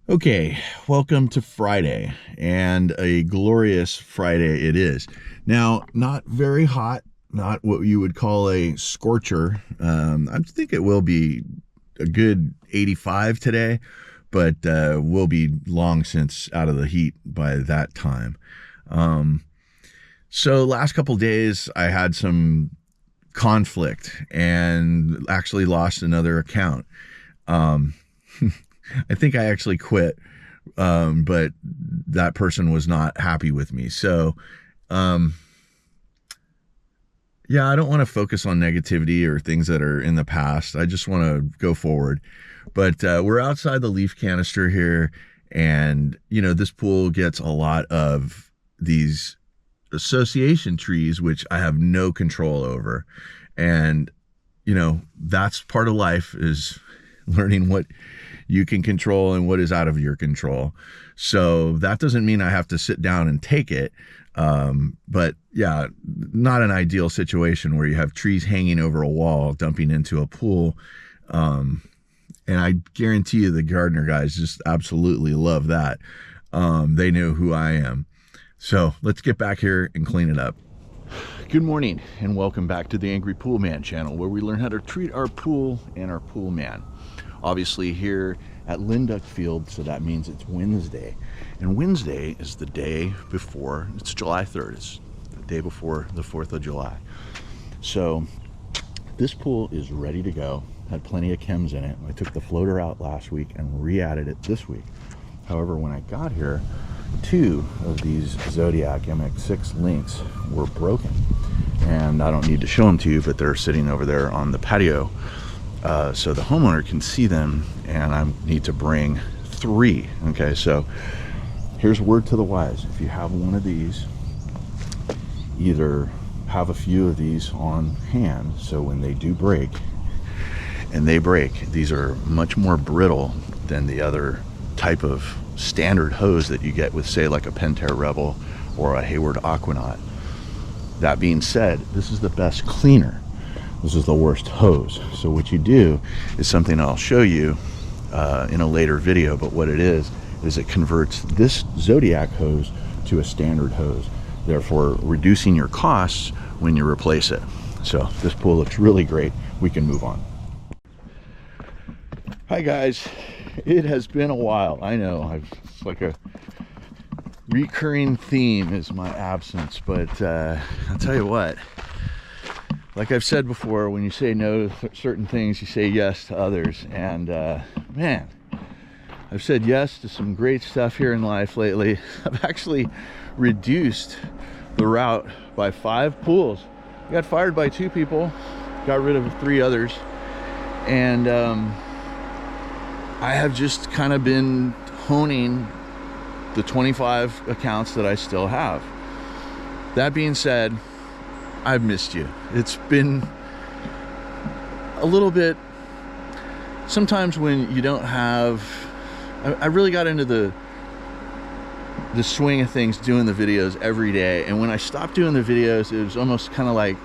Okay, welcome to Friday, and a glorious Friday it is. Now, not very hot, not what you would call a scorcher. I think it will be a good 85 today, but we'll be long since out of the heat by that time. So last couple days I had some conflict and actually lost another account. I think I actually quit, but that person was not happy with me. So, yeah, I don't want to focus on negativity or things that are in the past. I just want to go forward. But we're outside the leaf canister here, and, you know, this pool gets a lot of these association trees, which I have no control over. And, you know, that's part of life, is learning what you can control and what is out of your control. So that doesn't mean I have to sit down and take it. But yeah, not an ideal situation where you have trees hanging over a wall, dumping into a pool. And I guarantee you the gardener guys just absolutely love that. They know who I am. So let's get back here and clean it up. Good morning and welcome back to the Angry Pool Man channel, where we learn how to treat our pool and our pool man. Obviously here at Linduck Field, so that means it's Wednesday. And Wednesday is the day before, it's July 3rd, it's the day before the 4th of July. So this pool is ready to go, had plenty of chems in it. I took the floater out last week and re-added it this week. However, when I got here, 2 of these Zodiac MX6 links were broken. And I don't need to show them to you, but they're sitting over there on the patio. So the homeowner can see them, and I need to bring 3. Okay, so here's word to the wise. If you have one of these, either have a few of these on hand, so when they do break, and they break, these are much more brittle than the other type of standard hose that you get with, say, like a Pentair Rebel or a Hayward Aquanaut. That being said, this is the best cleaner. This is the worst hose. So what you do is something I'll show you in a later video, but what it is it converts this Zodiac hose to a standard hose, therefore reducing your costs when you replace it. So this pool looks really great. We can move on. Hi guys, it has been a while. I know, it's like a recurring theme is my absence, but I'll tell you what, like I've said before, when you say no to certain things, you say yes to others. And man, I've said yes to some great stuff here in life lately. I've actually reduced the route by 5 pools. I got fired by 2 people, got rid of 3 others. And I have just kind of been honing the 25 accounts that I still have. That being said, I've missed you. It's been a little bit, sometimes when you don't have, I really got into the swing of things doing the videos every day, and when I stopped doing the videos, it was almost kind of like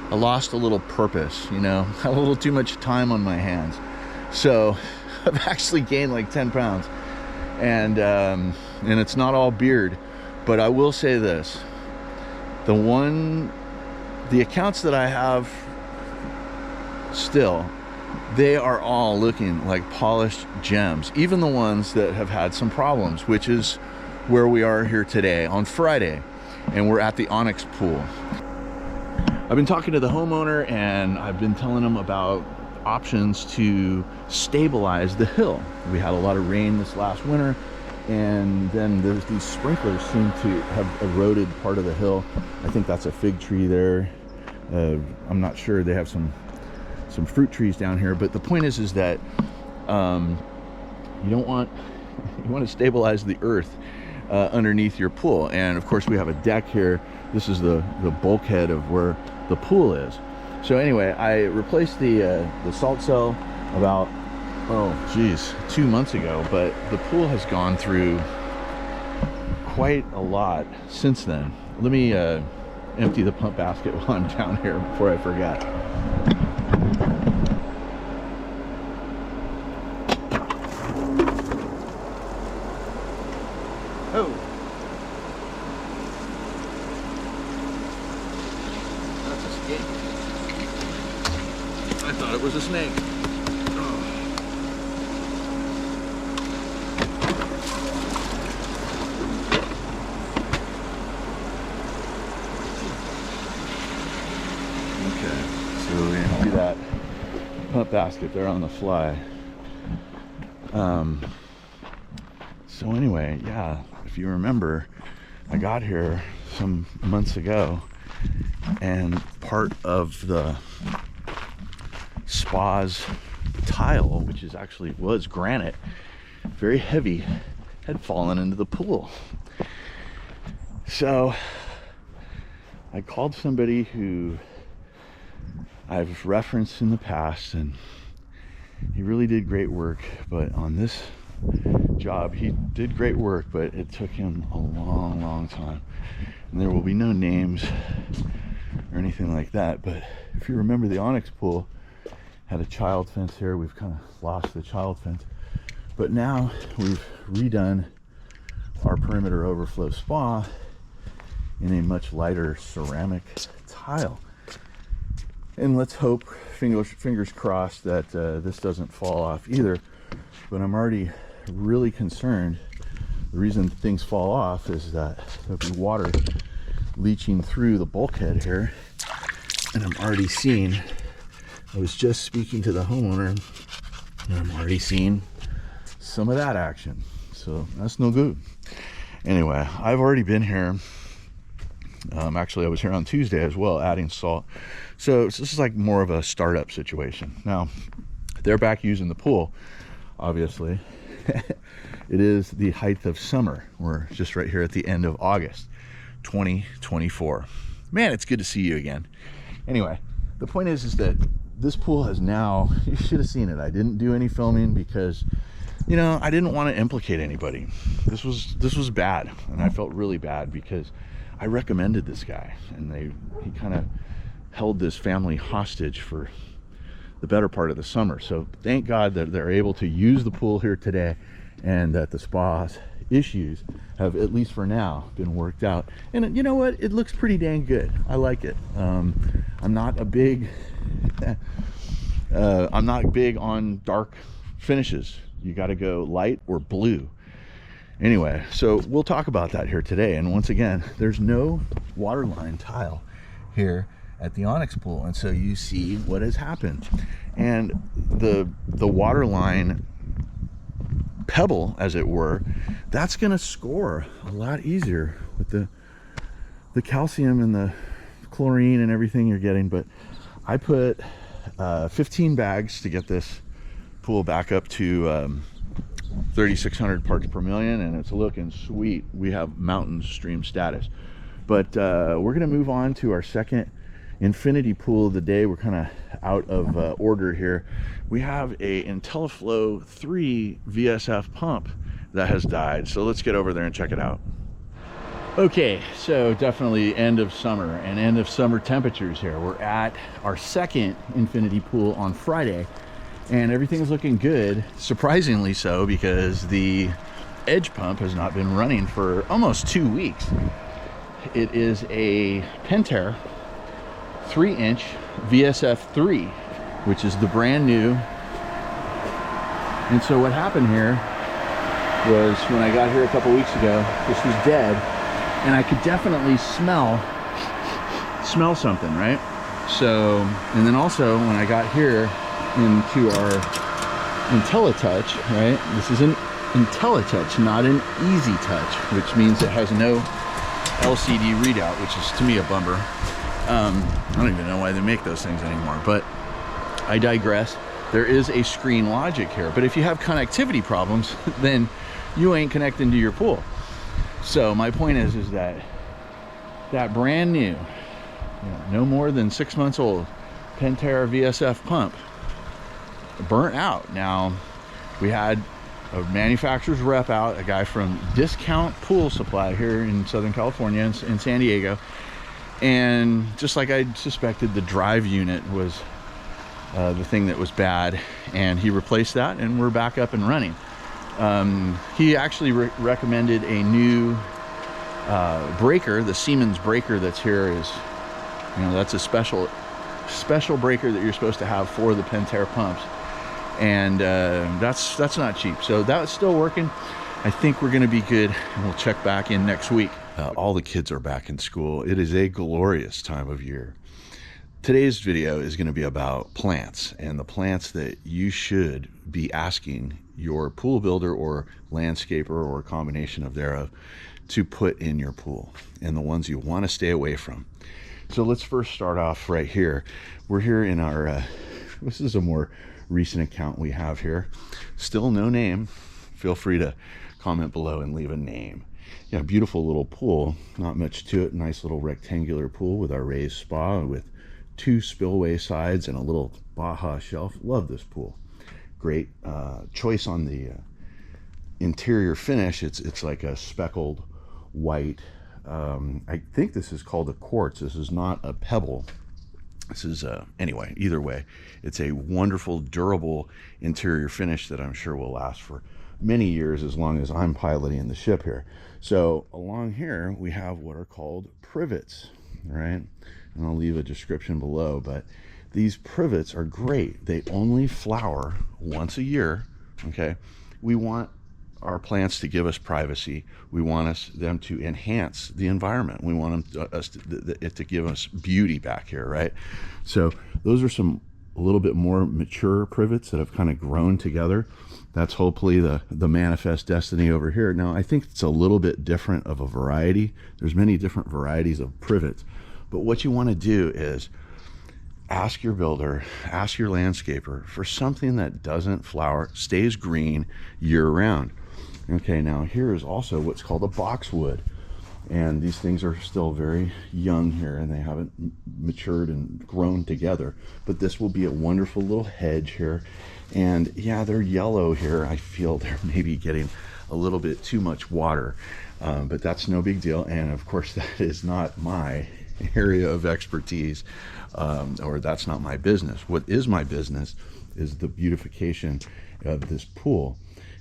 I lost a little purpose, you know, had a little too much time on my hands. So I've actually gained like 10 pounds, and it's not all beard, but I will say this, the accounts that I have still, they are all looking like polished gems, even the ones that have had some problems, which is where we are here today on Friday, and we're at the Onyx pool. I've been talking to the homeowner, and I've been telling him about options to stabilize the hill. We had a lot of rain this last winter, and then these sprinklers seem to have eroded part of the hill. I think that's a fig tree there. I'm not sure. They have some fruit trees down here, but the point is that you want to stabilize the earth underneath your pool. And of course we have a deck here. This is the bulkhead of where the pool is. So anyway, I replaced the salt cell about 2 months ago, but the pool has gone through quite a lot since then. Let me empty the pump basket while I'm down here before I forget. was a snake. Okay, so we empty that pump basket there on the fly. So anyway, yeah, if you remember, I got here some months ago, and part of the spa's tile, which is actually was granite, very heavy, had fallen into the pool. So I called somebody who I've referenced in the past, and he really did great work, but on this job he did great work, but it took him a long time, and there will be no names or anything like that. But if you remember, the Onyx pool had a child fence here. We've kind of lost the child fence, but now we've redone our perimeter overflow spa in a much lighter ceramic tile, and let's hope, fingers crossed, that this doesn't fall off either. But I'm already really concerned. The reason things fall off is that there'll be water leaching through the bulkhead here, and I'm already seeing, I was just speaking to the homeowner, and I'm already seeing some of that action, so that's no good. Anyway, I've already been here. Actually, I was here on Tuesday as well, adding salt. So this is like more of a startup situation. Now, they're back using the pool, obviously. It is the height of summer. We're just right here at the end of August 2024. Man, it's good to see you again. Anyway, the point is that this pool has now, you should have seen it. I didn't do any filming because, you know, I didn't want to implicate anybody. This was bad, and I felt really bad because I recommended this guy, and he kind of held this family hostage for the better part of the summer. So thank God that they're able to use the pool here today, and that the spa's issues have, at least for now, been worked out. And you know what? It looks pretty dang good. I like it. I'm not a big I'm not big on dark finishes. You got to go light or blue. Anyway, so we'll talk about that here today. And once again, there's no waterline tile here at the Onyx pool, and so you see what has happened. And the waterline pebble, as it were, that's going to score a lot easier with the calcium and the chlorine and everything you're getting. But I put 15 bags to get this pool back up to 3,600 parts per million, and it's looking sweet. We have mountain stream status. But we're going to move on to our second infinity pool of the day. We're kind of out of order here. We have a IntelliFlow 3 VSF pump that has died, so let's get over there and check it out. Okay, so definitely end of summer and end of summer temperatures here. We're at our second infinity pool on Friday, and everything is looking good, surprisingly so, because the edge pump has not been running for almost 2 weeks. It is a Pentair 3-inch VSF 3, which is the brand new. And so what happened here was, when I got here a couple weeks ago, this was dead, and I could definitely smell something, right? So, and then also when I got here into our IntelliTouch, right? This is an IntelliTouch, not an Easy Touch, which means it has no LCD readout, which is to me a bummer. I don't even know why they make those things anymore, but I digress. There is a screen logic here, but if you have connectivity problems, then you ain't connecting to your pool. So my point is that brand new, no more than 6 months old Pentair VSF pump burnt out. Now, we had a manufacturer's rep out, a guy from Discount Pool Supply here in Southern California, in San Diego, and just like I suspected, the drive unit was the thing that was bad, and he replaced that, and we're back up and running. He actually recommended a new breaker. The Siemens breaker that's here is, that's a special special breaker that you're supposed to have for the Pentair pumps, and that's not cheap. So that's still working. I think we're going to be good, and we'll check back in next week. All the kids are back in school. It is a glorious time of year. Today's video is going to be about plants, and the plants that you should be asking your pool builder or landscaper or a combination of thereof to put in your pool, and the ones you want to stay away from. So let's first start off right here. We're here in our, this is a more recent account we have here. Still no name. Feel free to comment below and leave a name. Yeah, beautiful little pool, not much to it. Nice little rectangular pool with our raised spa with 2 spillway sides and a little Baja shelf. Love this pool. Great choice on the interior finish. It's like a speckled white. I think this is called a quartz. This is not a pebble. This is anyway, either way, it's a wonderful, durable interior finish that I'm sure will last for many years as long as I'm piloting the ship here. So along here we have what are called privets, right? And I'll leave a description below, but these privets are great. They only flower once a year. Okay, we want our plants to give us privacy. We want them to enhance the environment. We want it to give us beauty back here, right? So those are a little bit more mature privets that have kind of grown together. That's hopefully the manifest destiny over here. Now I think it's a little bit different of a variety. There's many different varieties of privets, but what you want to do is ask your builder, ask your landscaper for something that doesn't flower, stays green year round. Okay, now here is also what's called a boxwood, and these things are still very young here and they haven't matured and grown together, but this will be a wonderful little hedge here. And yeah, they're yellow here. I feel they're maybe getting a little bit too much water, but that's no big deal. And of course that is not my area of expertise, or that's not my business. What is my business is the beautification of this pool,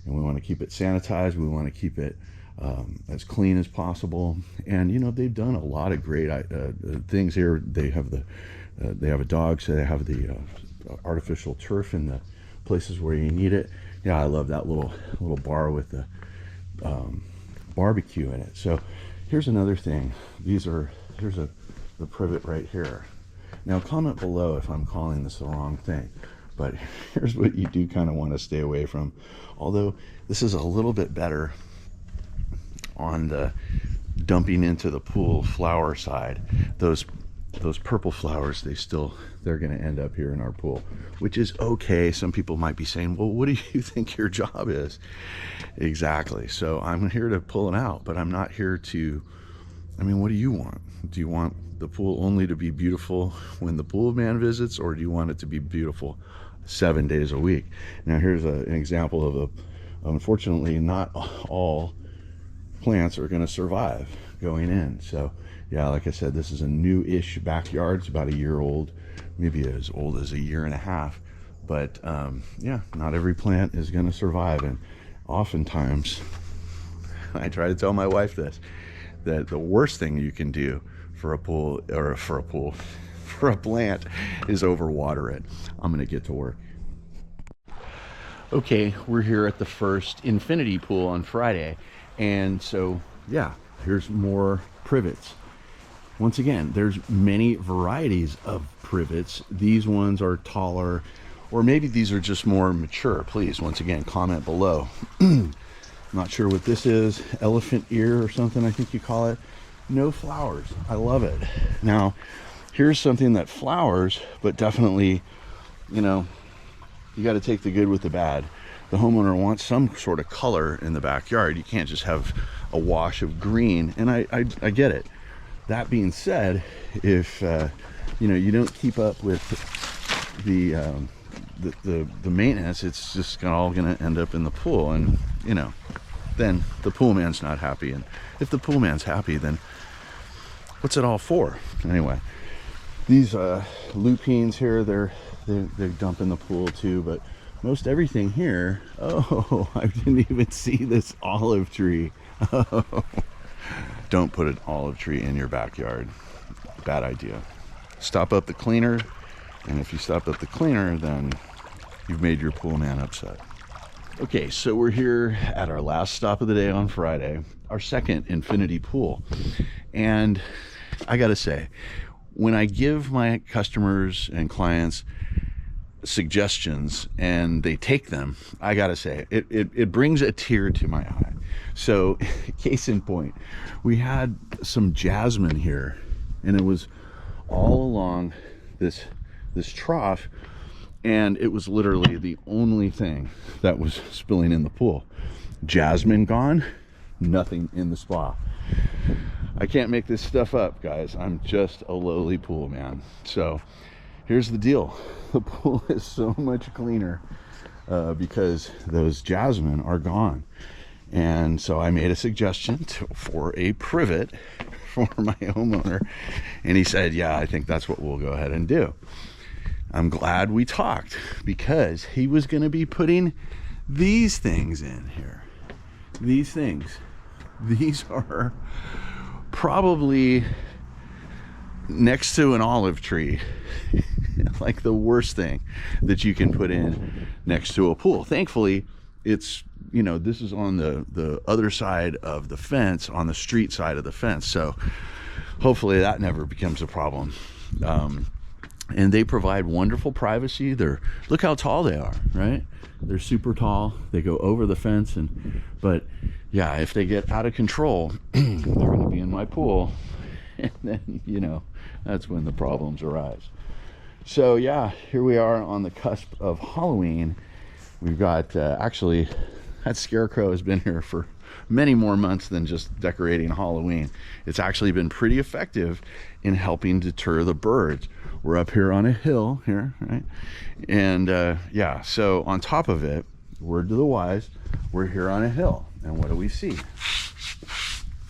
and we want to keep it sanitized. We want to keep it as clean as possible. And you know, they've done a lot of great things here. They have a dog, so they have the artificial turf in the places where you need it. Yeah, I love that little bar with the barbecue in it. So here's another thing. Here's the privet right here. Now comment below if I'm calling this the wrong thing, but here's what you do kind of want to stay away from. Although this is a little bit better on the dumping into the pool flower side. Those purple flowers, they're going to end up here in our pool, which is okay. Some people might be saying, well, what do you think your job is? Exactly. So I'm here to pull it out, but I'm not here to, I mean, what do you want? Do you want the pool only to be beautiful when the pool man visits, or do you want it to be beautiful 7 days a week? Now here's an example of unfortunately not all plants are going to survive going in. So yeah, like I said, this is a new-ish backyard. It's about a year old, maybe as old as a year and a half, but yeah, not every plant is going to survive. And oftentimes I try to tell my wife this, that the worst thing you can do for a plant is overwater it. I'm gonna get to work. Okay, we're here at the first infinity pool on Friday, and so yeah, here's more privets. Once again, there's many varieties of privets. These ones are taller, or maybe these are just more mature. Please, once again, comment below. Not sure what this is, elephant ear or something, I think you call it. No flowers. I love it. Now here's something that flowers, but definitely, you know, you got to take the good with the bad. The homeowner wants some sort of color in the backyard. You can't just have a wash of green, and I get it. That being said, if you know, you don't keep up with the maintenance, it's just all gonna end up in the pool, and you know, then the pool man's not happy. And if the pool man's happy, then what's it all for? Anyway, these lupines here, they dump in the pool too, but most everything here, oh, I didn't even see this olive tree. Oh. Don't put an olive tree in your backyard. Bad idea. Stop up the cleaner, And if you stop at the cleaner, then you've made your pool man upset. Okay, so we're here at our last stop of the day on Friday, our second infinity pool. And I gotta say, when I give my customers and clients suggestions and they take them, I gotta say, it brings a tear to my eye. So, case in point, we had some jasmine here, and it was all along this trough, and it was literally the only thing that was spilling in the pool. Jasmine gone, nothing in the spa. I can't make this stuff up, guys. I'm just a lowly pool man. So here's the deal. The pool is so much cleaner because those jasmine are gone. And so I made a suggestion for a privet for my homeowner, and he said, yeah, I think that's what we'll go ahead and do. I'm glad we talked, because he was going to be putting these things in here. These things. These are probably next to an olive tree, like the worst thing that you can put in next to a pool. Thankfully, it's, you know, this is on the other side of the fence, on the street side of the fence. So hopefully that never becomes a problem. And they provide wonderful privacy. Look how tall they are, right? They're super tall. They go over the fence, but yeah, if they get out of control, they're going to be in my pool, and then, you know, that's when the problems arise. So yeah, here we are on the cusp of Halloween. We've got actually, that scarecrow has been here for many more months than just decorating Halloween. It's actually been pretty effective in helping deter the birds. We're up here on a hill here, right? And yeah, so on top of it, word to the wise, we're here on a hill. And what do we see?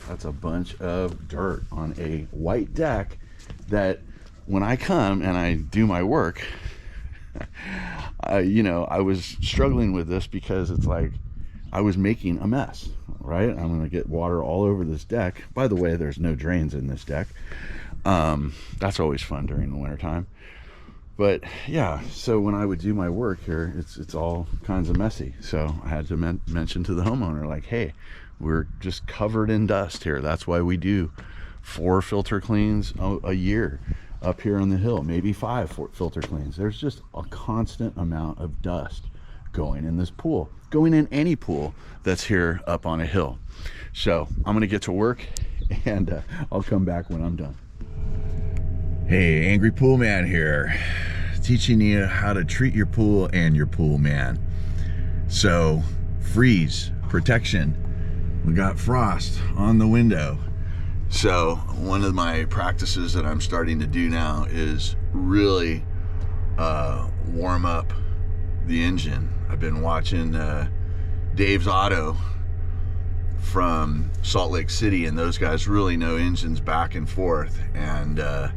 That's a bunch of dirt on a white deck that when I come and I do my work, you know, I was struggling with this because it's like I was making a mess, right? I'm going to get water all over this deck. By the way, there's no drains in this deck. That's always fun during the winter time. But yeah, so when I would do my work here, it's all kinds of messy. So I had to mention to the homeowner, like, hey, we're just covered in dust here. That's why we do 4 filter cleans a year up here on the hill, maybe 5 filter cleans. There's just a constant amount of dust going in this pool, going in any pool that's here up on a hill. So I'm gonna get to work, and I'll come back when I'm done. Hey, Angry Pool Man here, teaching you how to treat your pool and your pool man. So, freeze protection. We got frost on the window. So one of my practices that I'm starting to do now is really warm up the engine. I've been watching Dave's Auto from Salt Lake City, and those guys really know engines back and forth. And they're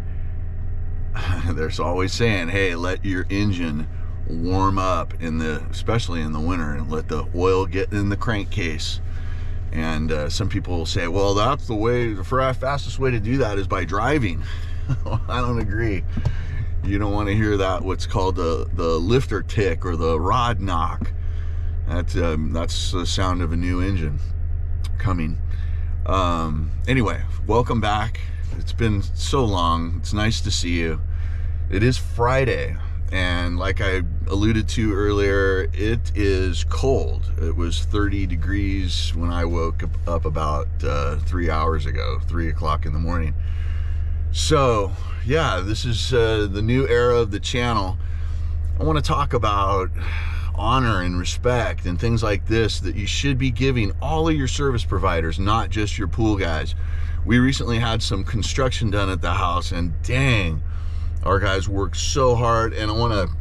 always saying, hey, let your engine warm up especially in the winter, and let the oil get in the crankcase. And some people will say, well, that's the fastest way to do that is by driving. I don't agree. You don't want to hear that, what's called the lifter tick or the rod knock. That's the sound of a new engine coming. Anyway, welcome back. It's been so long. It's nice to see you. It is Friday, and like I alluded to earlier, it is cold. It was 30 degrees when I woke up about 3 hours ago, 3 o'clock in the morning. So yeah, this is the new era of the channel. I want to talk about honor and respect and things like this that you should be giving all of your service providers, not just your pool guys. We recently had some construction done at the house, and dang, our guys worked so hard, and I want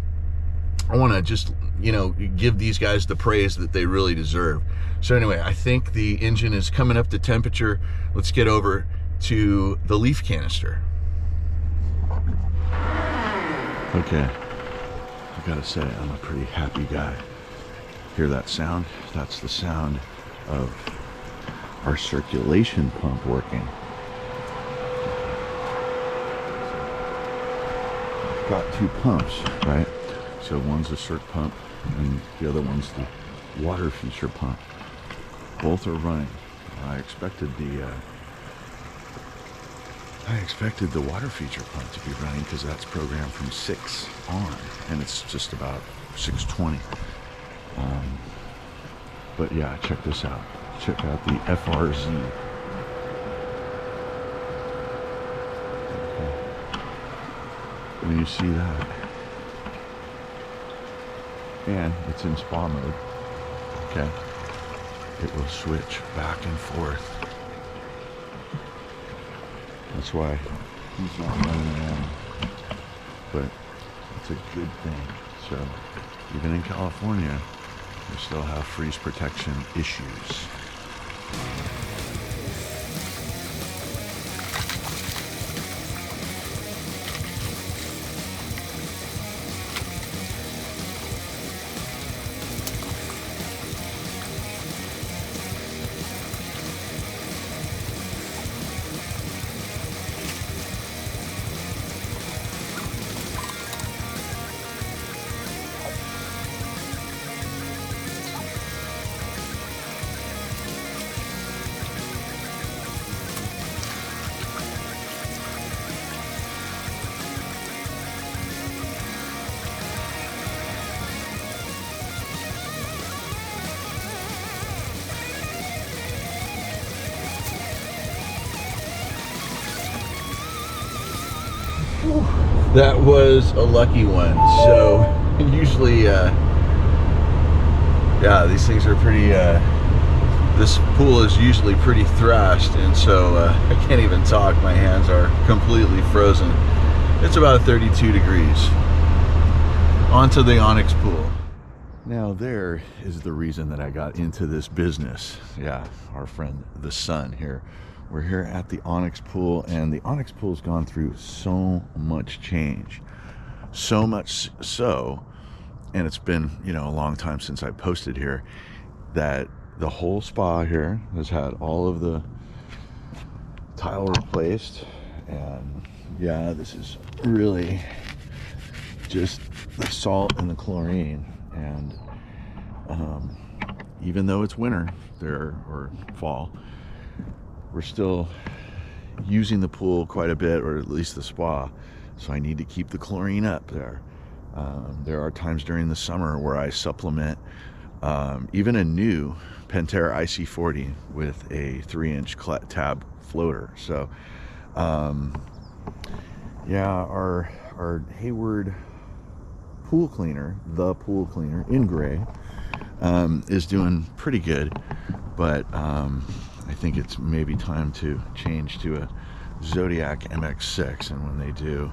to just, you know, give these guys the praise that they really deserve. So anyway, I think the engine is coming up to temperature. Let's get over to the leaf canister. Okay, I gotta say, I'm a pretty happy guy. Hear that sound? That's the sound of our circulation pump working. got two pumps, right? So one's a circ pump and the other one's the water feature pump. Both are running. I expected the water feature pump to be running because that's programmed from 6 on, and it's just about 6:20. But yeah, check this out. Check out the FRZ. Okay. When you see that, and it's in spa mode, okay, it will switch back and forth. That's why he's not running around, but it's a good thing. So even in California, we still have freeze protection issues. That was a lucky one. So usually, yeah, these things are pretty, this pool is usually pretty thrashed, and so I can't even talk. My hands are completely frozen. It's about 32 degrees. Onto the Onyx pool. Now there is the reason that I got into this business. Yeah, our friend, the sun here. We're here at the Onyx pool, and the Onyx pool's gone through so much change. So much so, and it's been, you know, a long time since I posted here, that the whole spa here has had all of the tile replaced. And yeah, this is really just the salt and the chlorine. And even though it's winter there, or fall, we're still using the pool quite a bit, or at least the spa, so I need to keep the chlorine up there. There are times during the summer where I supplement even a new Pantera IC40 with a 3-inch tab floater. So yeah, our Hayward pool cleaner, the pool cleaner in gray, is doing pretty good, but I think it's maybe time to change to a Zodiac MX6, and when they do,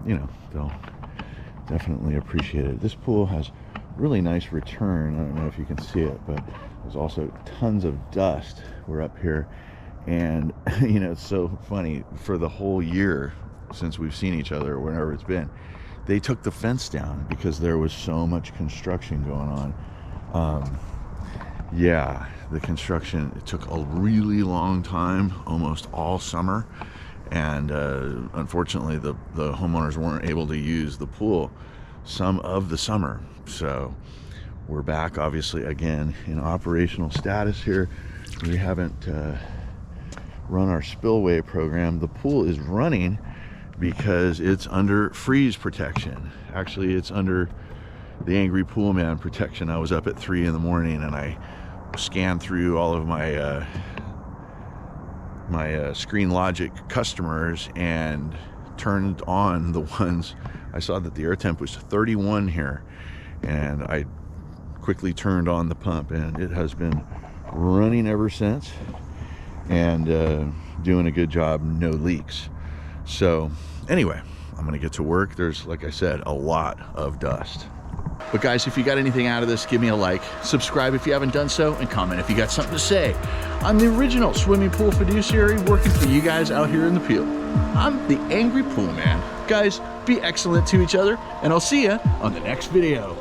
you know, they'll definitely appreciate it. This pool has really nice return. I don't know if you can see it, but there's also tons of dust. We're up here, and you know, it's so funny, for the whole year since we've seen each other, or whenever it's been, they took the fence down because there was so much construction going on. Yeah, the construction, it took a really long time, almost all summer, and unfortunately the homeowners weren't able to use the pool some of the summer. So we're back, obviously, again in operational status here. We haven't run our spillway program. The pool is running because it's under freeze protection. Actually, it's under the Angry Poolman protection. I was up at 3 in the morning and I scanned through all of my my Screen Logic customers and turned on the ones. I saw that the air temp was 31 here, and I quickly turned on the pump, and it has been running ever since, and doing a good job, no leaks. So anyway, I'm gonna get to work. There's, like I said, a lot of dust. But guys, if you got anything out of this, give me a like, subscribe if you haven't done so, and comment if you got something to say. I'm the original swimming pool fiduciary working for you guys out here in the Peel. I'm the Angry Pool Man. Guys, be excellent to each other, and I'll see you on the next video.